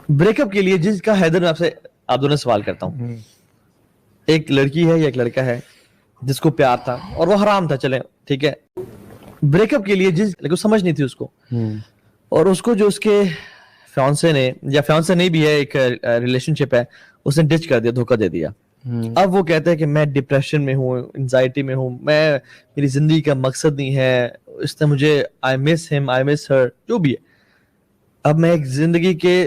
Breakup के लिए जिसका हैदर मैं आपसे आप दोनों सवाल करता हूँ, एक लड़की है या एक लड़का है जिसको प्यार था और वो हराम था, चले ठीक है, ब्रेकअप के लिए लेकिन समझ नहीं थी उसको, और उसको जो उसके फियांसे ने या फियांसे नहीं भी है, एक रिलेशनशिप है, उसने डिच कर दिया, धोखा दे दिया। अब वो कहता है कि मैं डिप्रेशन में हूँ, एंजाइटी में हूँ, मैं मेरी जिंदगी का मकसद नहीं है, इसने मुझे, I miss him, I miss her, जो भी है, अब मैं एक जिंदगी के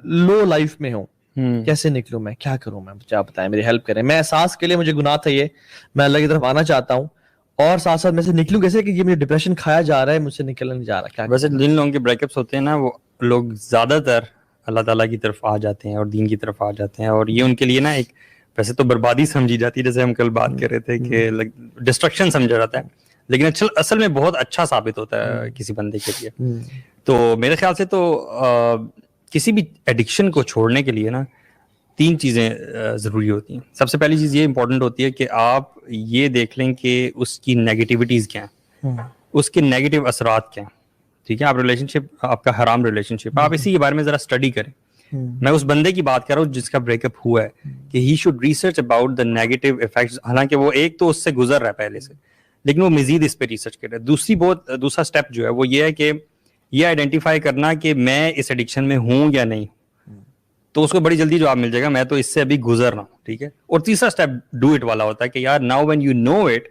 लो लाइफ में हूँ, कैसे निकलूं मैं, क्या करूं मैं, मुझे आप बताएं, मेरी हेल्प करें। मैं एहसास के लिए मुझे गुनाह था ये, मैं अल्लाह की तरफ आना चाहता हूँ, और साथ साथ मैं से निकलूं कैसे कि ये मुझे डिप्रेशन खाया जा रहा है, मुझसे निकलने नहीं जा रहा। क्या वैसे जिन लोगों के ब्रेकअप्स होते हैं ना, वो लोग ज्यादातर अल्लाह ताला की तरफ आ जाते हैं और दीन की तरफ आ जाते हैं, और ये उनके लिए ना एक वैसे तो बर्बादी समझी जाती है, जैसे हम कल बात कर रहे थे कि डिस्ट्रक्शन समझा जाता है, लेकिन असल में बहुत अच्छा साबित होता है किसी बंदे के लिए। तो मेरे ख्याल से तो किसी भी एडिक्शन को छोड़ने के लिए ना 3 चीज़ें ज़रूरी होती हैं। सबसे पहली चीज़ ये इंपॉर्टेंट होती है कि आप ये देख लें कि उसकी नेगेटिविटीज़ क्या हैं, उसके नेगेटिव असरात क्या हैं। ठीक है, आप रिलेशनशिप, आपका हराम रिलेशनशिप, आप इसी के बारे में ज़रा स्टडी करें। मैं उस बंदे की बात कर रहा हूँ जिसका ब्रेकअप हुआ है, कि he should research about the negative effects. हालांकि वो एक तो उससे गुजर रहा है पहले से, लेकिन वो मजीद इस पर रिसर्च कर रहा है। दूसरा स्टेप जो है वो ये है कि ये आइडेंटिफाई करना कि मैं इस एडिक्शन में हूँ या नहीं, तो उसको बड़ी जल्दी जवाब मिल जाएगा, मैं तो इससे अभी गुजर रहा हूँ। ठीक है, और तीसरा स्टेप डू इट वाला होता है कि यार now when you know it,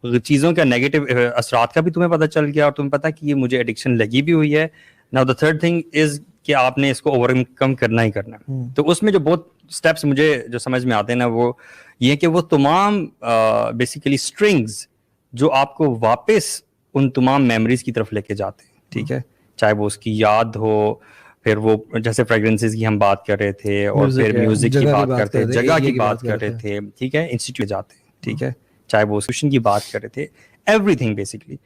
चीज़ों का नेगेटिव असरात का भी तुम्हें पता चल गया और तुम्हें पता कि ये मुझे एडिक्शन लगी भी हुई है। Now the third thing is कि आपने इसको ओवरकम करना ही करना है। तो उसमें जो बहुत स्टेप्स मुझे जो समझ में आते हैं ना, वो ये कि वो तमाम बेसिकली स्ट्रिंग्स जो आपको वापस उन तमाम मेमोरीज की तरफ लेके जाते हैं। ठीक है, चाहे वो उसकी याद हो, फिर वो जैसे फ्रेग्रेंसेस की हम बात कर रहे थे, और फिर म्यूजिक की बात करते हैं, जगह की बात कर रहे थे, ठीक है, इंस्टीट्यूट जाते हैं, ठीक है, चाहे वो ट्यूशन की बात कर रहे थे, एवरीथिंग बेसिकली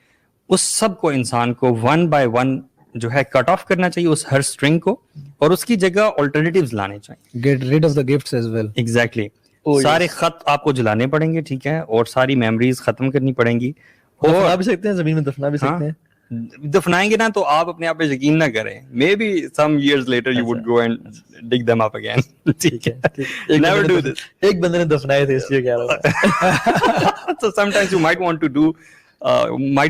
उस सब को इंसान को वन बाय वन जो है कट ऑफ करना चाहिए, उस हर स्ट्रिंग को, और उसकी जगह ऑल्टरनेटिव्स लाने चाहिए। Get rid of the gifts as well. Exactly, सारे खत आपको जलाने पड़ेंगे, ठीक है, और सारी मेमोरीज खत्म करनी पड़ेंगी। और दफना भी सकते हैं, जमीन में दफना भी सकते हैं। दफनाएंगे ना तो आप अपने आप पे यकीन ना करें, maybe some years later you would go and dig them up again. ठीक है, नेवर डू दिस। एक बंदे ने दफनाए थे इसलिए कह रहा हूं। So sometimes you might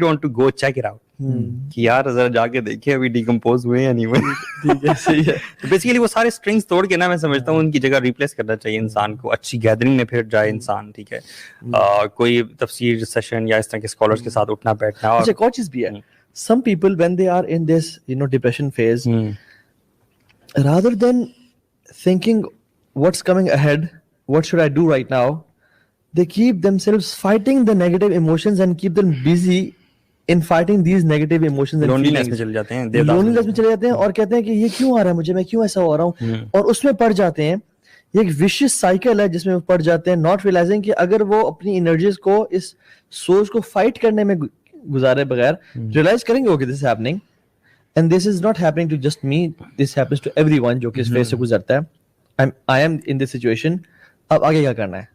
want to go check it out, कि यार जरा जाके देखिए अभी डिकम्पोज हुए या नहीं हुए। ठीक है, सही है। तो बेसिकली वो सारे स्ट्रिंग्स तोड़ के ना, मैं समझता हूँ उनकी जगह रिप्लेस करना चाहिए इंसान को। अच्छी गैदरिंग में फिर जाए इंसान, ठीक है, कोई तफसीर सेशन या इस तरह के स्कॉलर्स के साथ उठना बैठना। और अच्छा, चीज भी है, some people when they are in this depression phase, rather than thinking what's coming ahead, what should I do right now, they keep themselves fighting the negative emotions and keep them busy in fighting these negative emotions and loneliness में चले जाते हैं, loneliness में चले जाते हैं, और कहते हैं कि ये क्यों आ रहा है मुझे, मैं क्यों ऐसा हो रहा हूँ, और उसमें पड़ जाते हैं। ये एक विशियस साइकिल है जिसमें वो पड़ जाते हैं, नॉट रियलाइजिंग कि अगर वो अपनी एनर्जीज को इस सोच को फाइट करने में गुजारे बगैर रियलाइज करेंगे okay this is happening and this is not happening to just me, this happens to everyone जो कि इस फेज से गुजरता है। I am in this situation, अब आगे क्या करना है।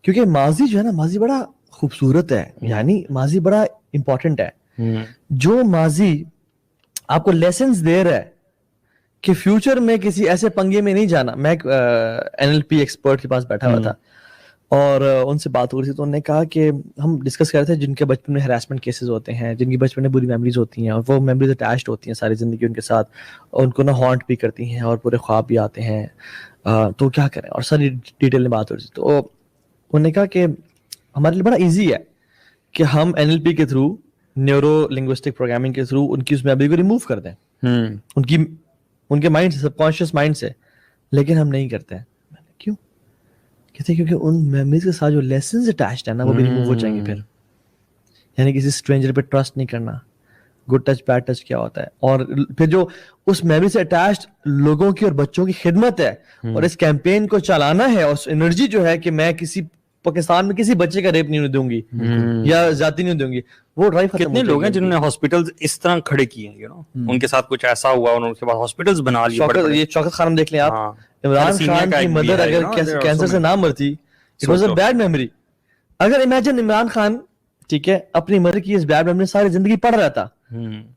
क्योंकि माजी जो है ना, माजी बड़ा खूबसूरत है, यानी माजी बड़ा इंपॉर्टेंट है। जो माजी आपको लेसन्स दे रहा है कि फ्यूचर में किसी ऐसे पंगे में नहीं जाना। मैं NLP एक्सपर्ट के पास बैठा हुआ था और उनसे बात हो रही थी, तो उन्होंने कहा कि हम डिस्कस कर रहे थे जिनके बचपन में हैरेसमेंट केसेस होते हैं, जिनकी बचपन में बुरी मेमोरीज होती हैं, और वो मेमोरीज अटैच्ड होती हैं सारी ज़िंदगी उनके साथ, और उनको ना हॉन्ट भी करती हैं और पूरे ख्वाब भी आते हैं, तो क्या करें, और सारी डिटेल में बात हो रही थी। तो उन्होंने कहा कि हमारे लिए बड़ा ईजी है कि हम NLP के थ्रू, न्यूरो लिंग्विस्टिक प्रोग्रामिंग के थ्रू उनकी उस मेमोरी को रिमूव कर दें, उनके माइंड से, सबकॉन्शियस माइंड से, लेकिन हम नहीं करते हैं। क्यों? कहते हैं क्योंकि उन मेमोरीज के साथ जो लेसन्स अटैच्ड है ना, वो भी रिमूव हो जाएंगे फिर। यानी किसी स्ट्रेंजर पे ट्रस्ट नहीं करना, गुड टच बैड टच क्या होता है, और फिर जो उस मेमोरी से अटैच्ड लोगों की और बच्चों की खिदमत है, और इस कैंपेन को चलाना है, और एनर्जी जो है कि मैं किसी पाकिस्तान में किसी बच्चे का रेप नहीं दूंगी या जाती नहीं दूंगी, वो ड्राइव खत्म। कितने लोग हैं जिन्होंने हॉस्पिटल्स इस तरह खड़े किए हैं, उनके साथ कुछ ऐसा हुआ, उनके बाद हॉस्पिटल्स बना लिए। ये शौकत खानम देख लें आप, इमरान खान की मदर अगर कैंसर से ना मरती, it was a bad memory. अगर इमेजिन इमरान खान, ठीक है, अपनी मदर की इस बैड मेमोरी सारी जिंदगी पड़ रहा था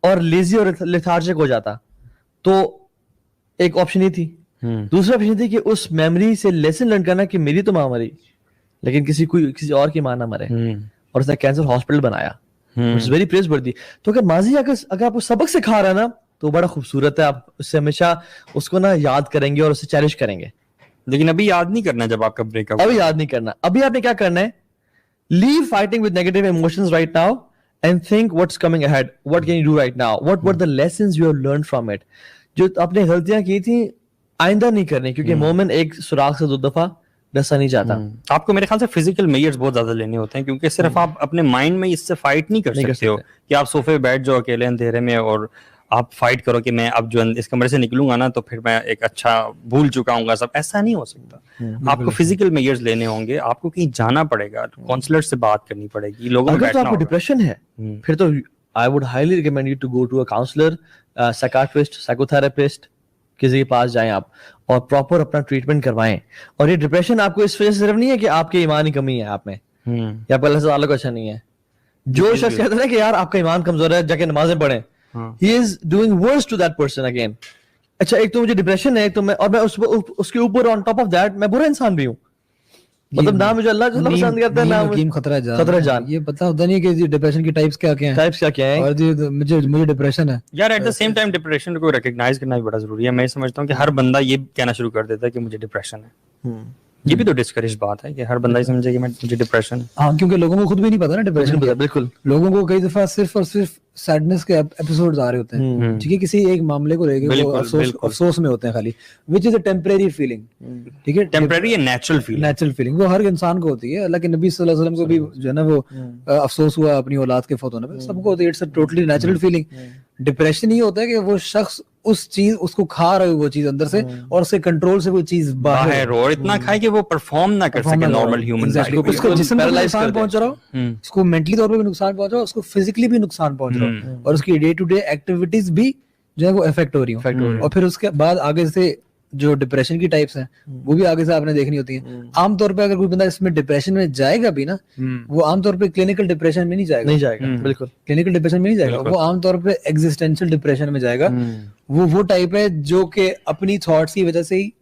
और लेजी और लेथार्जिक हो जाता, तो एक ऑप्शन ये थी। दूसरा ऑप्शन थी कि उस मेमोरी से लेसन लर्न करना कि मेरी तो माँ मरी लेकिन किसी और की माँ ना मरे, और उसने कैंसर हॉस्पिटल बनाया, व्हिच इज वेरी प्रेज़वर्दी। तो अगर माजी अगर आपको सबक सिखा रहा है ना तो बड़ा खूबसूरत है, आप उससे हमेशा उसको ना याद करेंगे और उसे चेरिश करेंगे। लेकिन अभी याद नहीं करना जब आपका ब्रेकअप, अभी याद नहीं करना। अभी आपने क्या करना है, leave fighting with negative emotions right now and think what's coming ahead, what can you do right now, what were the lessons you have learned from it. जो आपने गलतियां की थी आइंदा नहीं करनी, क्योंकि मोमेंट एक सुराख से 2 दफा डसा नहीं जाता। आपको मेरे ख्याल से फिजिकल मेजर्स बहुत ज्यादा लेने होते हैं, क्योंकि सिर्फ आप अपने माइंड में इससे फाइट नहीं कर सकते हो कि आप सोफे पे बैठ जाओ अकेले अंधेरे में और आप फाइट करो कि मैं अब जो इस कमरे से निकलूंगा ना तो फिर मैं एक अच्छा भूल चुका हूँ सब, ऐसा नहीं हो सकता। आपको फिजिकल मेजर्स लेने होंगे, आपको कहीं जाना पड़ेगा, काउंसलर से बात करनी पड़ेगी, लोगों में अगर तो बैठना आपको होगा। डिप्रेशन है फिर तो I would highly recommend you to go to a counsellor, psychiatrist, psychotherapist, किसी के पास जाएं आप और प्रॉपर अपना ट्रीटमेंट करवाएं। और ये डिप्रेशन आपको इस वजह से सिर्फ नहीं है कि आपके ईमान की कमी है आप में या आपका अल्लाह से ताल्लुक अच्छा नहीं है। जो शख्स कहता है कि यार आपका ईमान कमजोर है जाके नमाजें पढ़ें, he is doing worse to that person again। अच्छा, एक तो मुझे डिप्रेशन है, तो मैं उसके ऊपर ऑन टॉप ऑफ दैट मैं बुरा इंसान भी हूँ। मतलब ना मुझे अल्लाह पसंद करता है ना हकीम खतरा जान। ये पता होता नहीं कि डिप्रेशन की टाइप्स क्या क्या हैं और मुझे डिप्रेशन है यार। At the same time depression को रिकॉग्नाइज करना भी बड़ा जरूरी है। मैं समझता हूँ कि हर बंदा ये कहना शुरू कर देता है कि मुझे डिप्रेशन है। ये भी तो डिस्करेज बात है कि हर बंदा ही समझे कि मुझे डिप्रेशन है। हाँ, क्योंकि लोगों को खुद भी नहीं पता ना डिप्रेशन क्या। बिल्कुल, लोगों को कई दफा सिर्फ और सिर्फ सैडनेस के एपिसोड्स आ रहे होते हैं, ठीक है, किसी एक मामले को लेकर वो अफसोस में होते हैं खाली, which is a temporary feeling, ठीक है, टेम्परेरी एंड नेचुरल फीलिंग वो हर इंसान को होती है। अल्लाह के नबी सल्लल्लाहु अलैहि वसल्लम को भी जो है ना वो अफसोस हुआ अपनी औलाद के फौत होने पे, सबको होती है। It's a totally natural feeling. Depression ये होता है कि वो शख्स उस चीज उसको खा रहे हो वो चीज अंदर से और उसके कंट्रोल से वो चीज बाहर और इतना खाए कि वो परफॉर्म ना कर सके नॉर्मल ह्यूमन लाइफ। उसको जिस्म को नुकसान पहुंच रहा हो, उसको मेंटली तौर पे भी नुकसान पहुंच रहा हो, उसको फिजिकली भी नुकसान पहुंच रहा हो, और उसकी डे टू डे एक्टिविटीज भी जो है वो इफेक्ट हो रही हो। और फिर उसके बाद आगे से जो डिप्रेशन की टाइप्स हैं वो भी आगे से आपने देखनी होती है। आमतौर पे अगर कोई बंदा इसमें डिप्रेशन में जाएगा भी ना, वो आमतौर पे क्लिनिकल डिप्रेशन में नहीं जाएगा। बिल्कुल क्लिनिकल डिप्रेशन में नहीं जाएगा, वो आमतौर पे एग्जिस्टेंशियल डिप्रेशन में जाएगा। वो टाइप है जो कि अपनी थॉट्स की वजह से ही,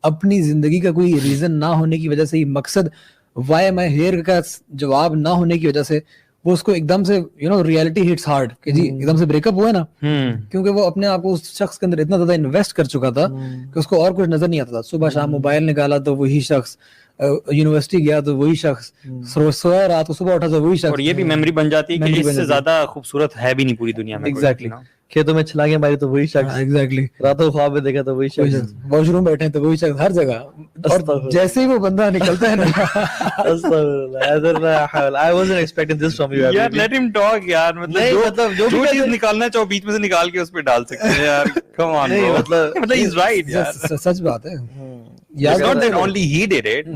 अपनी जिंदगी का कोई रीजन ना होने की वजह से ही, मकसद व्हाई एम आई हियर का जवाब ना होने की वजह से वो उसको एकदम से रियलिटी हिट्स हार्ड कि जी एकदम से ब्रेकअप हुआ ना, क्योंकि वो अपने आप को उस शख्स के अंदर इतना ज्यादा इन्वेस्ट कर चुका था कि उसको और कुछ नजर नहीं आता था। सुबह शाम मोबाइल निकाला तो वही शख्स, यूनिवर्सिटी गया तो वही शख्स, सोया रात को सुबह उठा तो वही शख्स, और ये भी मेमोरी बन जाती है कि इससे ज्यादा खूबसूरत है भी नहीं पूरी दुनिया में। एग्जैक्टली, खेतों में छलांगे मारी तो वही शख्स, एग्जैक्टली, रातों को ख्वाब में देखा तो वही शख्स, वॉशरूम बैठे तो वही शख्स, हर जगह। और जैसे ही वो बंदा निकलता है ना, I wasn't expecting this from you यार। लेट हिम टॉक यार। मतलब जो चीज निकालना चाहो बीच में से निकाल के उस पे डाल सकते हैं यार। कम ऑन ब्रो, मतलब ही इज राइट यार। सच बात है। It's not that only he did it.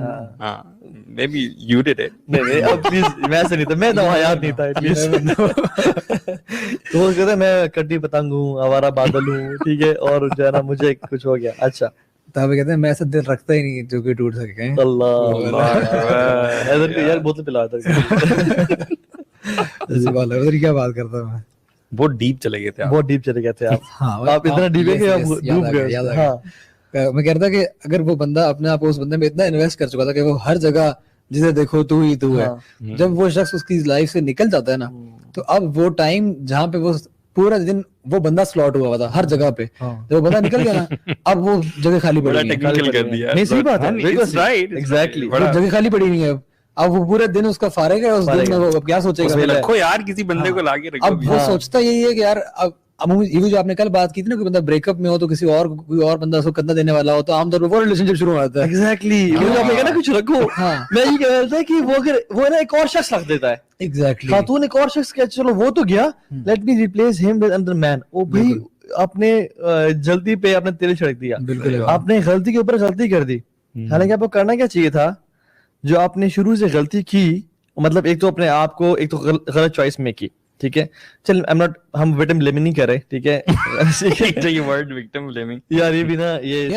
Maybe you did it. नहीं, अब प्लीज मैं ऐसे नहीं था, मैं दवा याद नहीं था एटलीस्ट। तो वो कहते हैं मैं कट्टी पतंग हूँ, आवारा बादल हूँ, ठीक है, और जो है ना मुझे कुछ हो गया। अच्छा, तब कहते हैं मैं ऐसा दिल रखता ही नहीं जो कि टूट सके। अल्लाह यार बोतल पिला था। उधर क्या बात करता मैं, बहुत डीप चले गए थे आप। बहुत डीप चले गए थे आप। हाँ, आप इतना डीप है कि आप डूब गए। हाँ, मैं कह रहा था कि अगर वो बंदा अपने आप उस बंदे में इतना इन्वेस्ट कर चुका था कि वो हर जगह जिसे देखो तू ही तू है, जब वो शख्स उसकी लाइफ से निकल जाता है ना, तो अब वो टाइम जहाँ पे वो पूरा दिन वो बंदा स्लॉट हुआ था हर जगह पे, जब वो बंदा निकल गया ना, अब वो जगह खाली पड़ी है। नहीं, सही बात है, एग्जैक्टली, जगह खाली पड़ी नहीं है। अब वो पूरे दिन उसका फारेग है, उस दिन में वो क्या सोचेगा, रखो यार किसी बंदे को लाके रखो। अब वो सोचता यही है कि यार अब ये जो आपने कल बात की थी ना, कोई बंदा ब्रेकअप में हो तो कोई और बंदा उसको कंधा देने वाला हो तो आमतौर पर वो रिलेशनशिप शुरू हो जाता है। एग्जैक्टली, क्योंकि आपने कहा ना कुछ रखो। मैं ये कह रहा था कि वो ना एक और शख्स रख देता है। एग्जैक्टली, खातून एक और शख्स क्या, चलो वो तो गया, let me replace him with another man. ओ भाई, आपने जल्दी पे आपने तेल छिड़क दिया, बिल्कुल, आपने गलती के ऊपर गलती कर दी। हालांकि आपको करना क्या चाहिए था, जो आपने शुरू से गलती की, मतलब एक तो अपने आप को एक तो गलत चॉइस में की, ठीक है, चल हम विक्टिम ब्लेमिंग नहीं कर रहे, ठीक है। ये वर्ड विक्टिम ब्लेमिंग यार ये भी ना ये